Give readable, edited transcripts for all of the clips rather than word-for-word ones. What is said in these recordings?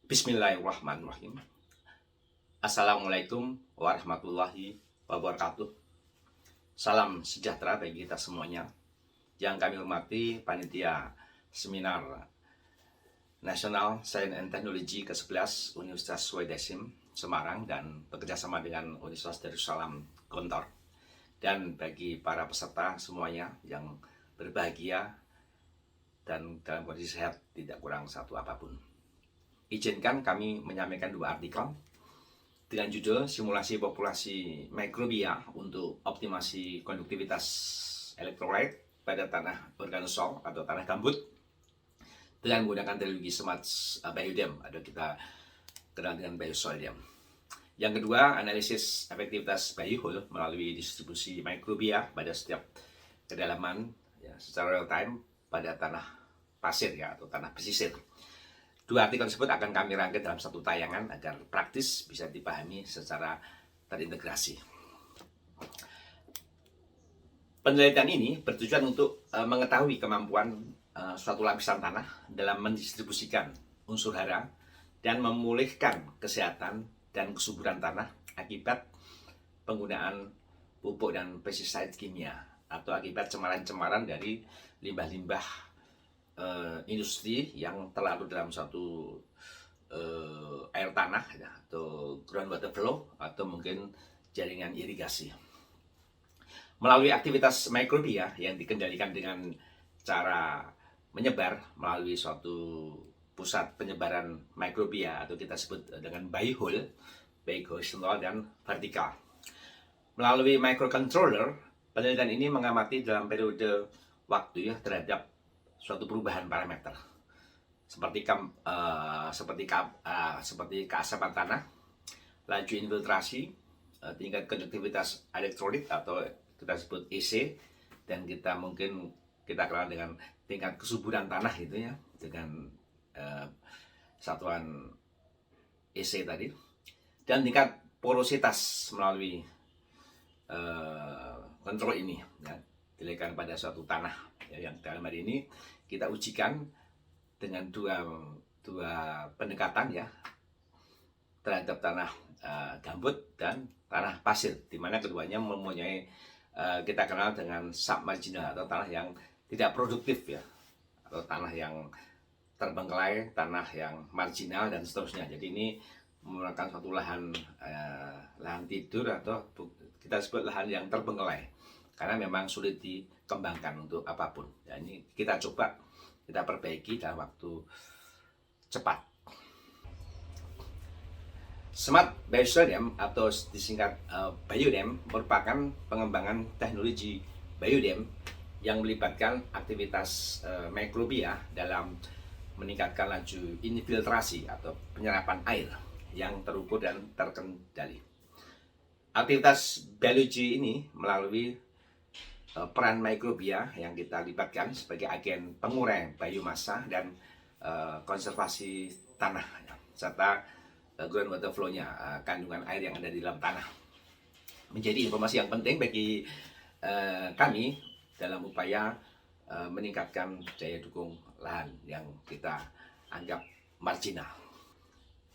Bismillahirrahmanirrahim. Assalamualaikum warahmatullahi wabarakatuh. Salam sejahtera bagi kita semuanya. Yang kami hormati Panitia Seminar Nasional Sains and Teknologi ke-11 Universitas Swedesim Semarang dan bekerjasama dengan Universitas Darussalam Gontor. Dan bagi para peserta semuanya yang berbahagia dan dalam kondisi sehat, tidak kurang satu apapun. Izinkan kami menyampaikan dua artikel dengan judul Simulasi Populasi Mikrobia untuk Optimasi Konduktivitas Elektrolit pada Tanah Organosol atau Tanah Gambut dengan menggunakan teknologi Smart Biodam atau kita kenal dengan Biosoil. Yang kedua, analisis efektivitas biohole melalui distribusi mikrobia pada setiap kedalaman ya, secara real time pada tanah pasir ya atau tanah pesisir. Dua artikel tersebut akan kami rangkai dalam satu tayangan agar praktis bisa dipahami secara terintegrasi. Penelitian ini bertujuan untuk mengetahui kemampuan suatu lapisan tanah dalam mendistribusikan unsur hara dan memulihkan kesehatan dan kesuburan tanah akibat penggunaan pupuk dan pestisida kimia atau akibat cemaran-cemaran dari limbah-limbah industri yang terlarut dalam suatu air tanah ya, atau groundwater flow atau mungkin jaringan irigasi. Melalui aktivitas mikrobia yang dikendalikan dengan cara menyebar melalui suatu pusat penyebaran mikrobia atau kita sebut dengan biohole, baik horizontal dan vertikal. Melalui microcontroller, penelitian ini mengamati dalam periode waktu ya terhadap suatu perubahan parameter seperti keasaman tanah, laju infiltrasi, tingkat konduktivitas elektrolit atau kita sebut EC, dan kita kenal dengan tingkat kesuburan tanah itu ya dengan satuan EC tadi, dan tingkat porositas melalui kontrol ini ya, dilakukan pada suatu tanah ya, yang dalam hari ini kita ujikan dengan dua pendekatan ya terhadap tanah gambut dan tanah pasir, di mana keduanya mempunyai kita kenal dengan submarginal atau tanah yang tidak produktif ya, atau tanah yang terbengkelai, tanah yang marginal dan seterusnya. Jadi ini merupakan suatu lahan tidur atau kita sebut lahan yang terbengkelai karena memang sulit dikembangkan untuk apapun. Ya, ini kita perbaiki dalam waktu cepat. Smart Biodam atau disingkat Biodam merupakan pengembangan teknologi biodam yang melibatkan aktivitas mikrobia dalam meningkatkan laju infiltrasi atau penyerapan air yang terukur dan terkendali. Aktivitas biologi ini melalui peran mikrobia yang kita libatkan sebagai agen pengurai biomasa dan konservasi tanah serta groundwater flow-nya, kandungan air yang ada di dalam tanah. Menjadi informasi yang penting bagi kami dalam upaya meningkatkan daya dukung lahan yang kita anggap marginal.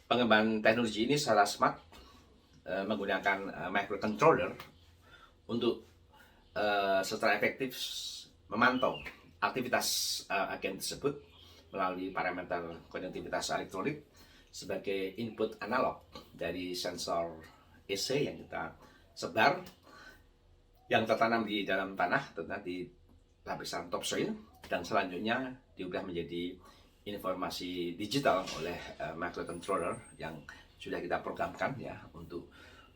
Pengembangan teknologi ini secara smart menggunakan microcontroller untuk secara efektif memantau aktivitas agen tersebut melalui parameter konduktivitas elektrolit sebagai input analog dari sensor EC yang kita sebar yang tertanam di dalam tanah, ternyata di lapisan topsoil, dan selanjutnya diubah menjadi informasi digital oleh microcontroller yang sudah kita programkan ya untuk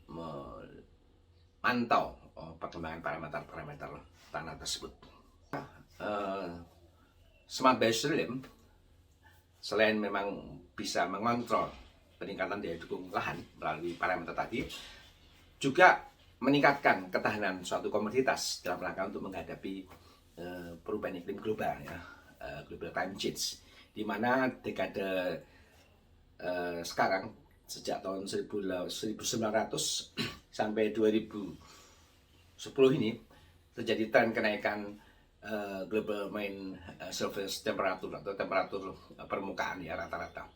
memantau perkembangan parameter tanah tersebut. Smart Biodam selain memang bisa mengontrol peningkatan daya dukung lahan melalui parameter tadi, juga meningkatkan ketahanan suatu komoditas dalam rangka untuk menghadapi perubahan iklim global ya, global climate change, di mana dekade sekarang sejak tahun 1900 sampai 2010 ini terjadi tren kenaikan global main surface temperature atau temperatur permukaan ya rata-rata.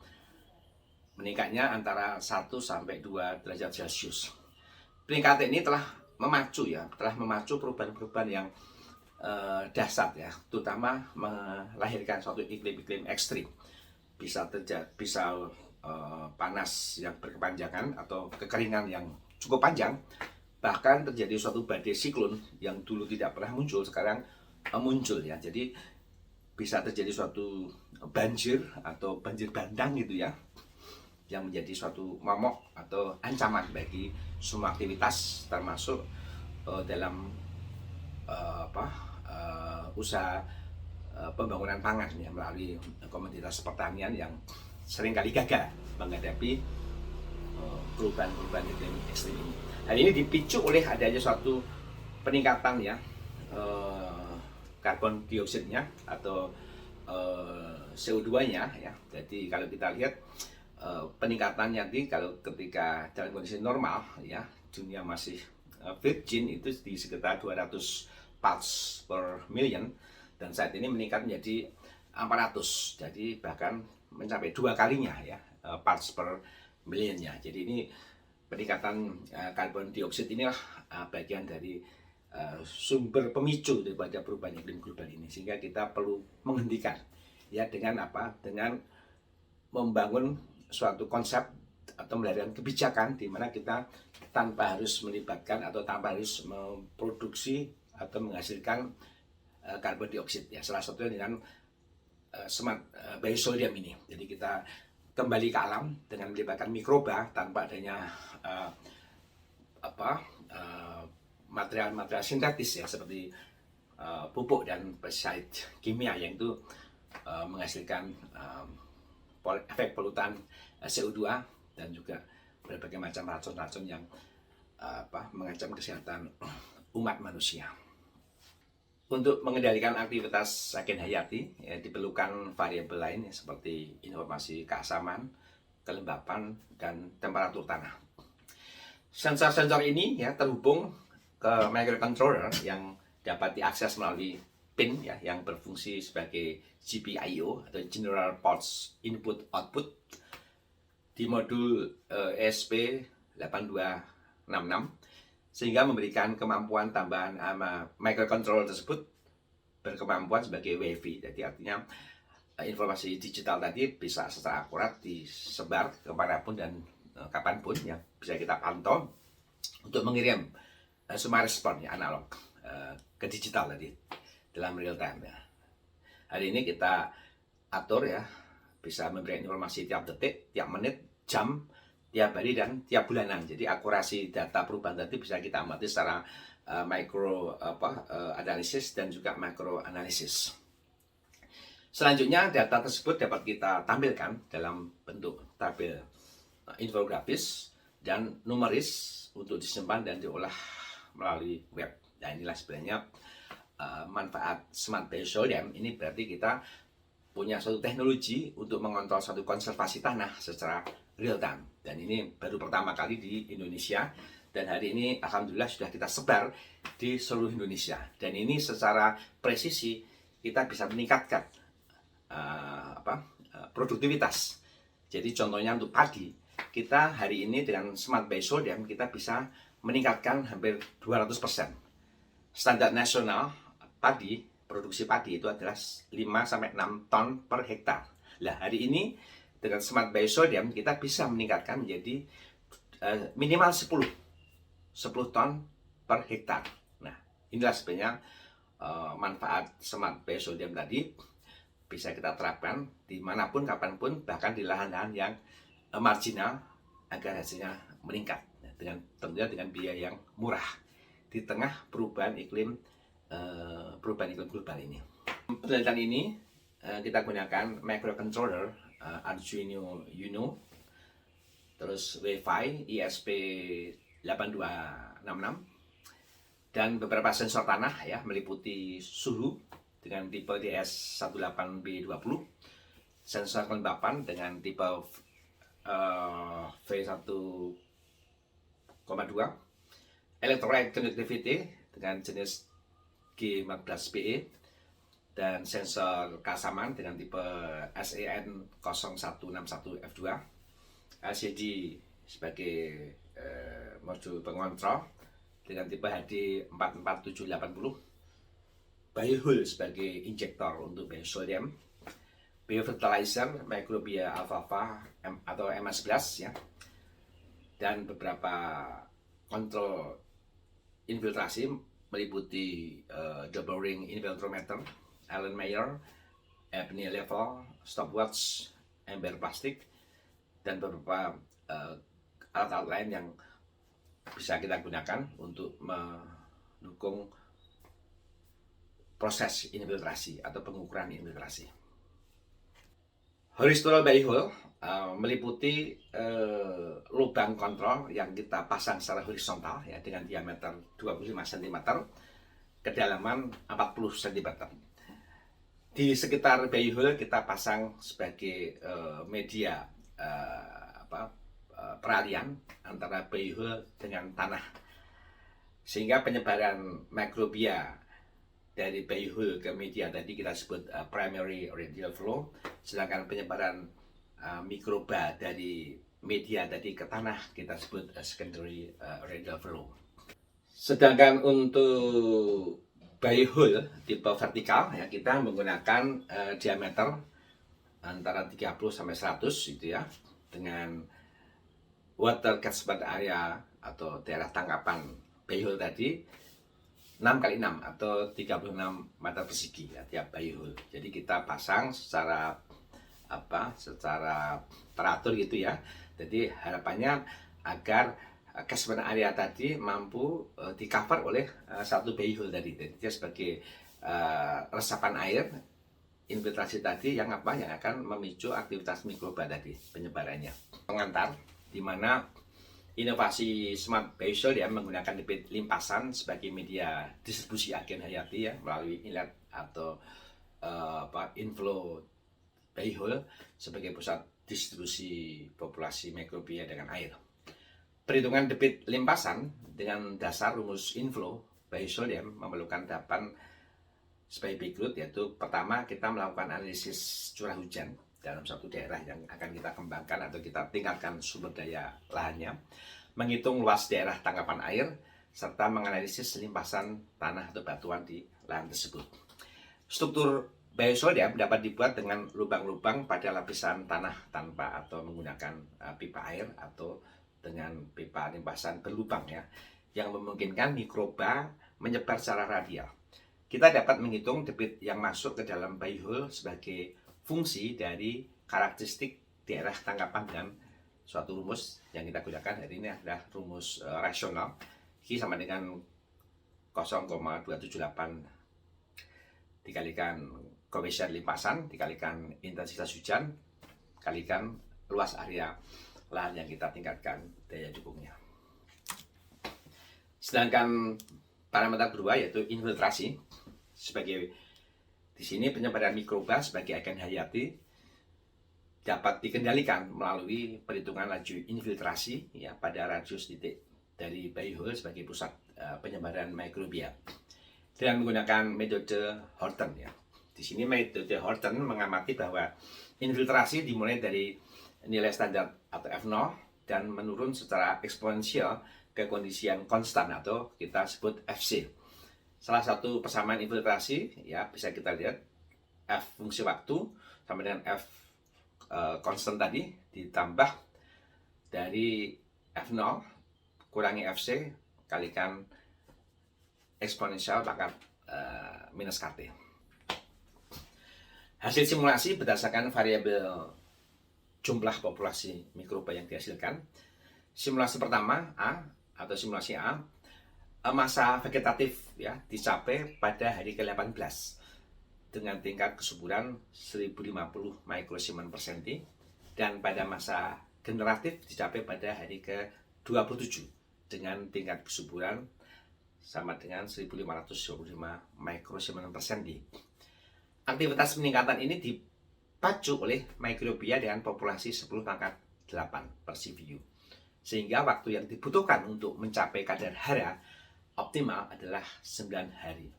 meningkatnya antara 1 sampai 2 derajat Celcius. Peningkatan ini telah memacu perubahan-perubahan yang dahsyat ya, terutama melahirkan suatu iklim-iklim ekstrim. Bisa panas yang berkepanjangan atau kekeringan yang cukup panjang, bahkan terjadi suatu badai siklon yang dulu tidak pernah muncul sekarang muncul ya. Jadi bisa terjadi suatu banjir atau banjir bandang gitu ya, yang menjadi suatu momok atau ancaman bagi semua aktivitas, termasuk dalam usaha pembangunan pangan ya, melalui komoditas pertanian yang seringkali gagal menghadapi perubahan-perubahan iklim ekstrim ini. Hal ini dipicu oleh adanya suatu peningkatan ya karbon dioksidnya atau CO2-nya ya. Jadi kalau kita lihat peningkatannya nanti kalau ketika dalam kondisi normal ya, dunia masih virgin itu di sekitar 200 parts per million, dan saat ini meningkat menjadi 400, jadi bahkan mencapai 2 kalinya ya parts per millionnya. Jadi ini peningkatan karbon dioksida inilah bagian dari sumber pemicu daripada perubahan iklim global ini, sehingga kita perlu menghentikan ya dengan apa? Dengan membangun suatu konsep atau melahirkan kebijakan di mana kita tanpa harus melibatkan atau tanpa harus memproduksi atau menghasilkan karbon dioksida ya, salah satunya dengan smart biosodium ini. Jadi kita kembali ke alam dengan melibatkan mikroba tanpa adanya material-material sintetis ya, seperti pupuk dan pestisida kimia yang itu menghasilkan efek polutan CO2 dan juga berbagai macam racun-racun yang mengancam kesehatan umat manusia. Untuk mengendalikan aktivitas agen hayati ya, diperlukan variabel lain ya, seperti informasi keasaman, kelembapan, dan temperatur tanah. Sensor-sensor ini ya terhubung ke microcontroller yang dapat diakses melalui pin ya, yang berfungsi sebagai GPIO atau General Ports Input Output di modul ESP8266, sehingga memberikan kemampuan tambahan microcontroller tersebut berkemampuan sebagai WiFi. Jadi artinya informasi digital tadi bisa secara akurat disebar kemanapun dan kapanpun yang bisa kita pantau untuk mengirim semua respon ya, analog ke digital tadi dalam real time ya. Hari ini kita atur ya, bisa memberikan informasi tiap detik, tiap menit, jam, tiap hari, dan tiap bulanan. Jadi akurasi data perubahan tadi bisa kita amati secara analisis dan juga makro analisis. Selanjutnya data tersebut dapat kita tampilkan dalam bentuk tabel infografis dan numeris untuk disimpan dan diolah melalui web. Nah, inilah sebenarnya manfaat smart biosodium. Ini berarti kita punya suatu teknologi untuk mengontrol suatu konservasi tanah secara real time, dan ini baru pertama kali di Indonesia, dan hari ini alhamdulillah sudah kita sebar di seluruh Indonesia, dan ini secara presisi kita bisa meningkatkan produktivitas. Jadi contohnya untuk padi, kita hari ini dengan smart biosodium kita bisa meningkatkan hampir 200%. Standar nasional padi, produksi padi itu adalah 5-6 ton per hektar. Lah hari ini dengan smart biosodium kita bisa meningkatkan menjadi minimal 10 ton per hektar. Nah, inilah sebenarnya manfaat smart biosodium tadi bisa kita terapkan dimanapun, kapanpun, bahkan di lahan-lahan yang marginal agar hasilnya meningkat tentunya dengan biaya yang murah di tengah perubahan iklim global ini. Penelitian ini kita gunakan microcontroller Arduino Uno, terus Wi-Fi ESP8266, dan beberapa sensor tanah ya, meliputi suhu dengan tipe DS18B20, sensor kelembapan dengan tipe V1,2, electrolyte conductivity dengan jenis G14PE, dan sensor keasaman dengan tipe SEN0161F2, LCD sebagai modul pengontrol dengan tipe HD 44780, biohull sebagai injektor untuk biosodium, biofertilizer Microbia alfalfa atau MA11 ya, dan beberapa kontrol infiltrasi meliputi double ring infiltrometer, Allen Mayer, Ebony level, stopwatch, ember plastik, dan beberapa alat-alat lain yang bisa kita gunakan untuk mendukung proses infiltrasi atau pengukuran infiltrasi. Horizontal biohull meliputi lubang kontrol yang kita pasang secara horizontal ya, dengan diameter 25 cm, kedalaman 40 cm. Di sekitar biohull kita pasang sebagai media peralihan antara biohull dengan tanah, sehingga penyebaran mikrobia dari biohull ke media tadi kita sebut primary radial flow, sedangkan penyebaran mikroba dari media tadi ke tanah kita sebut secondary radial flow. Sedangkan untuk biohull tipe vertikal ya, kita menggunakan diameter antara 30 sampai 100 gitu ya, dengan water catchment area atau daerah tangkapan biohull tadi 6x6 atau 36 meter persegi ya, tiap biohull. Jadi kita pasang secara teratur gitu ya. Jadi harapannya agar catchment area tadi mampu di cover oleh satu biohull tadi. Jadi dia sebagai resapan air infiltrasi tadi yang akan memicu aktivitas mikroba tadi, penyebarannya. Pengantar di mana inovasi Smart Biosodium menggunakan debit limpasan sebagai media distribusi agen hayati ya, melalui inlet atau inflow biohull sebagai pusat distribusi populasi mikrobia dengan air. Perhitungan debit limpasan dengan dasar rumus inflow biosodium memerlukan tahapan sebagai berikut, yaitu pertama kita melakukan analisis curah hujan dalam suatu daerah yang akan kita kembangkan atau kita tingkatkan sumber daya lahannya, menghitung luas daerah tangkapan air, serta menganalisis limpasan tanah atau batuan di lahan tersebut. Struktur biosodium dapat dibuat dengan lubang-lubang pada lapisan tanah tanpa atau menggunakan pipa air atau dengan pipa limpasan berlubang ya, yang memungkinkan mikroba menyebar secara radial. Kita dapat menghitung debit yang masuk ke dalam biohull sebagai fungsi dari karakteristik daerah tangkapan dengan suatu rumus yang kita gunakan hari ini adalah rumus rasional. Q sama dengan 0,278 dikalikan koefisien limpasan dikalikan intensitas hujan kalikan luas area lahan yang kita tingkatkan daya dukungnya. Sedangkan parameter kedua yaitu infiltrasi, sebagai di sini penyebaran mikroba sebagai agen hayati dapat dikendalikan melalui perhitungan laju infiltrasi ya pada radius titik dari biohull sebagai pusat penyebaran mikrobia dengan menggunakan metode Horton ya. Di sini metode Horton mengamati bahwa infiltrasi dimulai dari nilai standar atau F0 dan menurun secara eksponensial ke kondisi yang konstan atau kita sebut FC. Salah satu persamaan infiltrasi ya bisa kita lihat F fungsi waktu sama dengan F konstan tadi ditambah dari F0 kurangi FC kalikan eksponensial pangkat minus KT. Hasil simulasi berdasarkan variabel jumlah populasi mikroba yang dihasilkan. Simulasi pertama A atau simulasi A, masa vegetatif ya dicapai pada hari ke-18 dengan tingkat kesuburan 1050 mikrosiemens per senti, dan pada masa generatif dicapai pada hari ke-27 dengan tingkat kesuburan sama dengan 1525 mikrosiemens per senti. Aktivitas peningkatan ini dipacu oleh mikrobia dengan populasi 10⁻8 per CVU, sehingga waktu yang dibutuhkan untuk mencapai kadar hara optimal adalah 9 hari.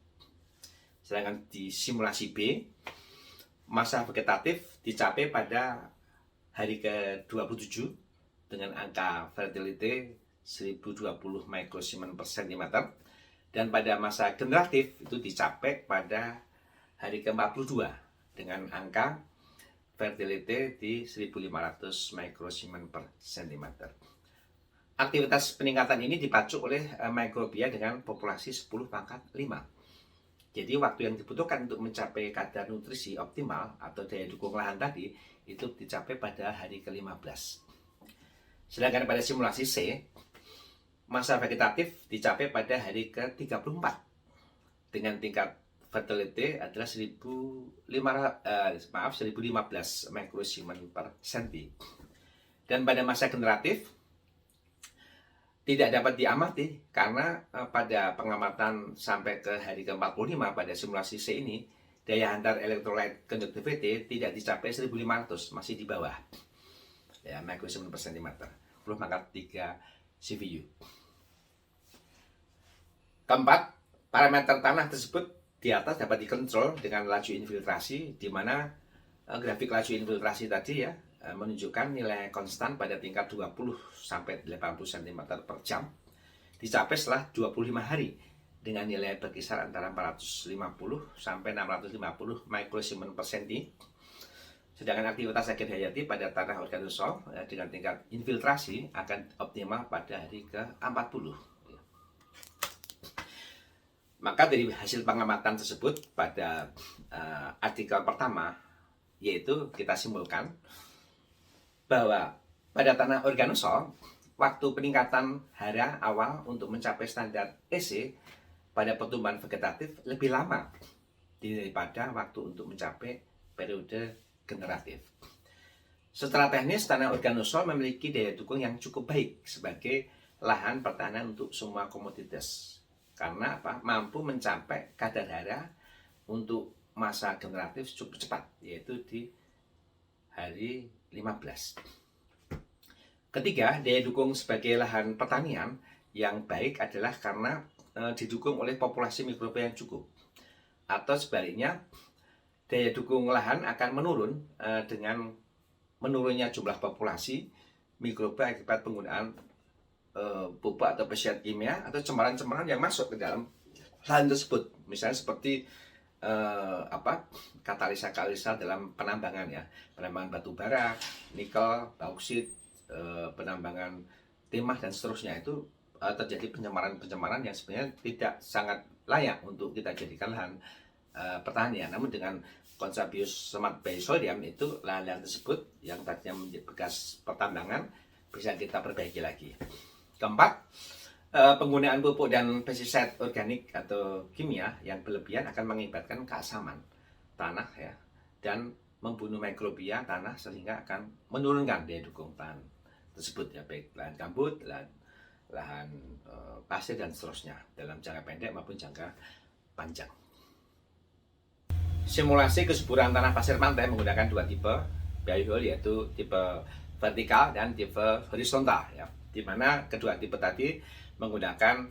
Sedangkan di simulasi B, masa vegetatif dicapai pada hari ke-27 dengan angka fertility 1020 mikrosiemen per centimeter, dan pada masa generatif itu dicapai pada hari ke-42 dengan angka fertility di 1500 mikrosiemen per centimeter. Aktivitas peningkatan ini dipacu oleh mikrobia dengan populasi 10 pangkat 5. Jadi waktu yang dibutuhkan untuk mencapai kadar nutrisi optimal atau daya dukung lahan tadi itu dicapai pada hari ke-15. Sedangkan pada simulasi C, masa vegetatif dicapai pada hari ke-34 dengan tingkat fertility adalah 1015 mikrosiemen per cm. Dan pada masa generatif tidak dapat diamati karena pada pengamatan sampai ke hari ke-45 pada simulasi C ini, daya hantar electrolyte conductivity tidak dicapai 1500, masih di bawah ya, mikrosiemen per centimeter, 10 pangkat 3 CVU. Keempat, parameter tanah tersebut di atas dapat dikontrol dengan laju infiltrasi, di mana grafik laju infiltrasi tadi ya menunjukkan nilai konstan pada tingkat 20 sampai 80 cm per jam dicapai setelah 25 hari dengan nilai berkisar antara 450 sampai 650 mikrosiemen per cm. Sedangkan aktivitas agen hayati pada tanah organosol dengan tingkat infiltrasi akan optimal pada hari ke-40. Maka dari hasil pengamatan tersebut pada artikel pertama, yaitu kita simpulkan bahwa pada tanah organosol, waktu peningkatan hara awal untuk mencapai standar EC pada pertumbuhan vegetatif lebih lama daripada waktu untuk mencapai periode generatif. Secara teknis, tanah organosol memiliki daya dukung yang cukup baik sebagai lahan pertahanan untuk semua komoditas. Karena apa? Mampu mencapai kadar hara untuk masa generatif cukup cepat, yaitu di hari 15. Ketiga, daya dukung sebagai lahan pertanian yang baik adalah karena didukung oleh populasi mikroba yang cukup. Atau sebaliknya, daya dukung lahan akan menurun dengan menurunnya jumlah populasi mikroba akibat penggunaan pupuk atau pestisida kimia atau cemaran-cemaran yang masuk ke dalam lahan tersebut. Misalnya seperti katalisa dalam penambangan ya, penambangan batu bara, nikel, bauksit, penambangan timah dan seterusnya, itu terjadi pencemaran yang sebenarnya tidak sangat layak untuk kita jadikan lahan pertanian. Namun dengan konsep Biosmart Biosodium itu lahan-lahan tersebut yang tadinya menjadi bekas pertambangan bisa kita perbaiki lagi. Keempat, penggunaan pupuk dan pestisida organik atau kimia yang berlebihan akan mengakibatkan keasaman tanah ya, dan membunuh mikrobia tanah sehingga akan menurunkan daya dukung tanah tersebut ya, baik lahan gambut, lahan pasir dan seterusnya dalam jangka pendek maupun jangka panjang. Simulasi kesuburan tanah pasir pantai menggunakan dua tipe biohol, yaitu tipe vertikal dan tipe horizontal ya, di mana kedua tipe tadi menggunakan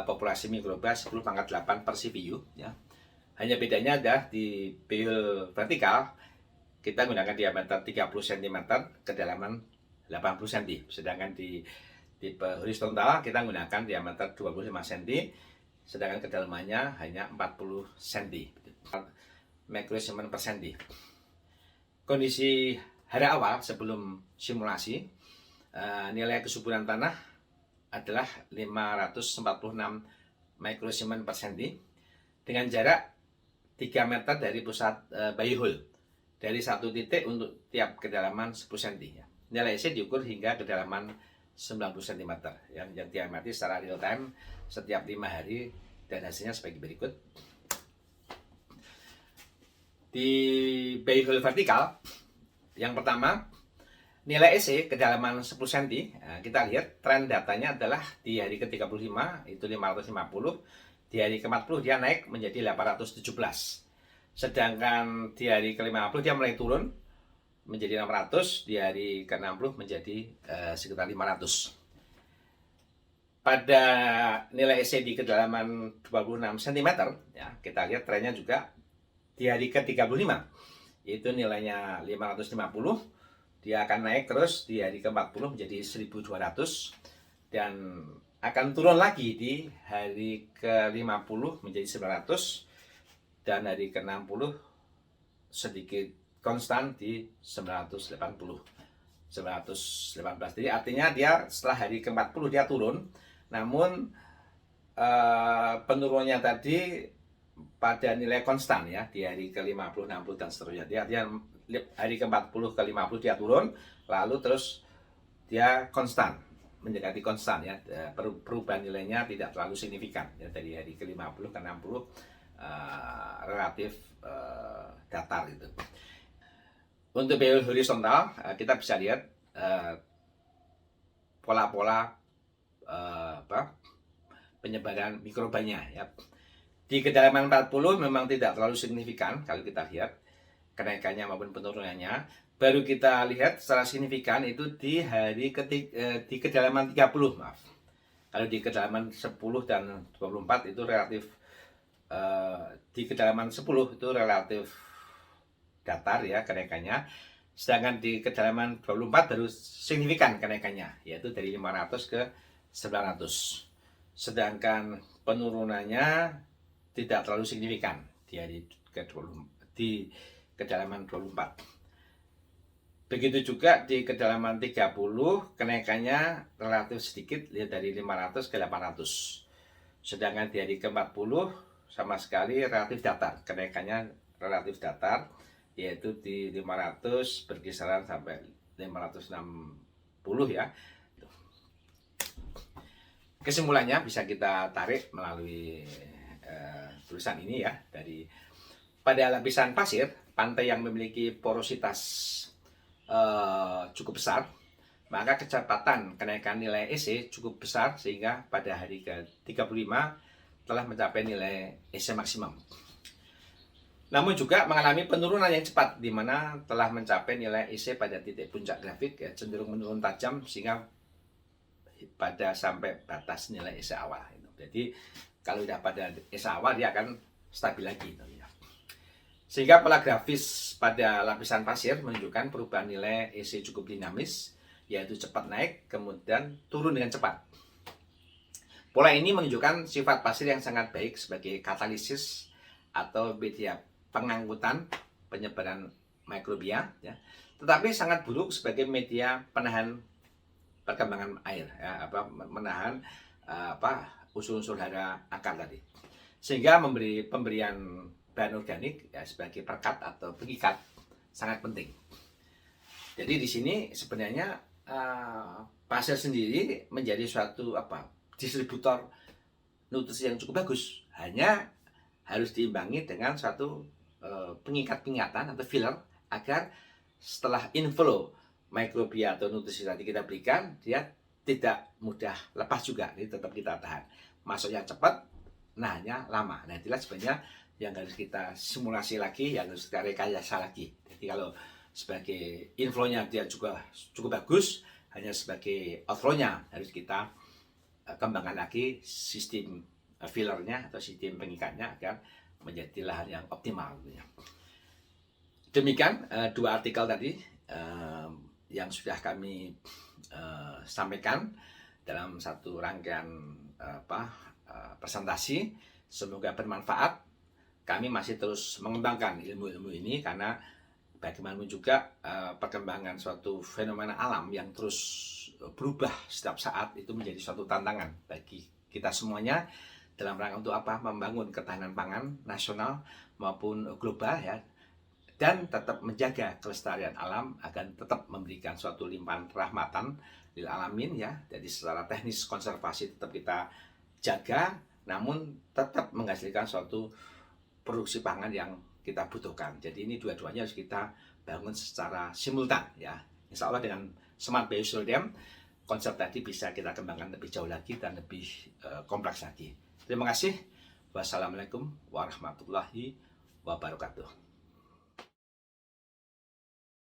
populasi mikroba 10⁸ per CVU ya. Hanya bedanya adalah di biohol vertikal kita menggunakan diameter 30 cm, kedalaman 80 cm. Sedangkan di tipe horizontal kita menggunakan diameter 25 cm, sedangkan kedalamannya hanya 40 cm. Mikrosiemen per cm. Kondisi hara awal sebelum simulasi, nilai kesuburan tanah adalah 546 mikrosiemen per cm dengan jarak 3 meter dari pusat biohol, dari satu titik untuk tiap kedalaman 10 cm ya. Nilai EC diukur hingga kedalaman 90 cm yang diamati secara real time setiap 5 hari, dan hasilnya sebagai berikut. Di biohol vertikal yang pertama, nilai EC kedalaman 10 cm, kita lihat tren datanya adalah di hari ke-35 itu 550, di hari ke-40 dia naik menjadi 817. Sedangkan di hari ke-50 dia mulai turun menjadi 600, di hari ke-60 menjadi sekitar 500. Pada nilai EC di kedalaman 26 cm ya, kita lihat trennya juga di hari ke-35 itu nilainya 550, dia akan naik terus di hari ke-40 menjadi 1.200 dan akan turun lagi di hari ke-50 menjadi 900 dan hari ke-60 sedikit konstan di 918. Jadi artinya dia setelah hari ke-40 dia turun, namun penurunannya tadi pada nilai konstan ya di hari ke-50, 60 dan seterusnya. Dia hari ke-40 ke-50 dia turun, lalu terus dia konstan, mendekati konstan ya. Perubahan nilainya tidak terlalu signifikan ya, dari hari ke-50 ke 60 relatif datar gitu. Untuk BI horizontal kita bisa lihat pola-pola penyebaran mikrobanya ya. Di kedalaman 40 memang tidak terlalu signifikan kalau kita lihat kenaikannya maupun penurunannya. Baru kita lihat secara signifikan itu di hari di kedalaman 30, maaf. Kalau di kedalaman 10 dan 24 itu relatif di kedalaman 10 itu relatif datar ya kenaikannya. Sedangkan di kedalaman 24 baru signifikan kenaikannya, yaitu dari 500 ke 900. Sedangkan penurunannya tidak terlalu signifikan di hari di kedalaman 24. Begitu juga di kedalaman 30 kenaikannya relatif sedikit, lihat dari 500 ke 800. Sedangkan di hari ke-40 sama sekali relatif datar, kenaikannya relatif datar, yaitu di 500 berkisaran sampai 560 ya. Kesimpulannya bisa kita tarik melalui tulisan ini ya, dari pada lapisan pasir pantai yang memiliki porositas cukup besar, maka kecepatan kenaikan nilai EC cukup besar sehingga pada hari ke-35 telah mencapai nilai EC maksimum. Namun juga mengalami penurunan yang cepat di mana telah mencapai nilai EC pada titik puncak grafik ya, cenderung menurun tajam sehingga pada sampai batas nilai EC awal. Jadi kalau sudah pada EC awal dia akan stabil lagi. Sehingga pola grafis pada lapisan pasir menunjukkan perubahan nilai EC cukup dinamis, yaitu cepat naik kemudian turun dengan cepat. Pola ini menunjukkan sifat pasir yang sangat baik sebagai katalisis atau media pengangkutan penyebaran mikrobia ya, tetapi sangat buruk sebagai media penahan perkembangan air ya, menahan unsur-unsur hara akar tadi, sehingga pemberian bahan organik ya, sebagai perekat atau pengikat sangat penting. Jadi di sini sebenarnya pasir sendiri menjadi suatu distributor nutrisi yang cukup bagus, hanya harus diimbangi dengan suatu pengikat-pengikatan atau filler agar setelah inflow mikrobia atau nutrisi tadi kita berikan, dia tidak mudah lepas juga, jadi tetap kita tahan. Masuknya cepat, nahnya lama. Nah itulah sebenarnya yang harus kita simulasi lagi, yang harus kita rekayasa lagi. Jadi kalau sebagai inflow-nya dia juga cukup bagus, hanya sebagai outflow-nya harus kita kembangkan lagi sistem fillernya atau sistem pengikatnya agar menjadi lahan yang optimal. Demikian dua artikel tadi yang sudah kami sampaikan dalam satu rangkaian presentasi. Semoga bermanfaat. Kami masih terus mengembangkan ilmu-ilmu ini karena bagaimanapun juga perkembangan suatu fenomena alam yang terus berubah setiap saat itu menjadi suatu tantangan bagi kita semuanya dalam rangka untuk membangun ketahanan pangan nasional maupun global ya, dan tetap menjaga kelestarian alam agar tetap memberikan suatu limpahan rahmatan lil alamin ya. Jadi secara teknis konservasi tetap kita jaga, namun tetap menghasilkan suatu produksi pangan yang kita butuhkan. Jadi ini dua-duanya harus kita bangun secara simultan ya. Insya Allah dengan Smart BioSolidem konsep tadi bisa kita kembangkan lebih jauh lagi dan lebih kompleks lagi. Terima kasih. Wassalamualaikum warahmatullahi wabarakatuh.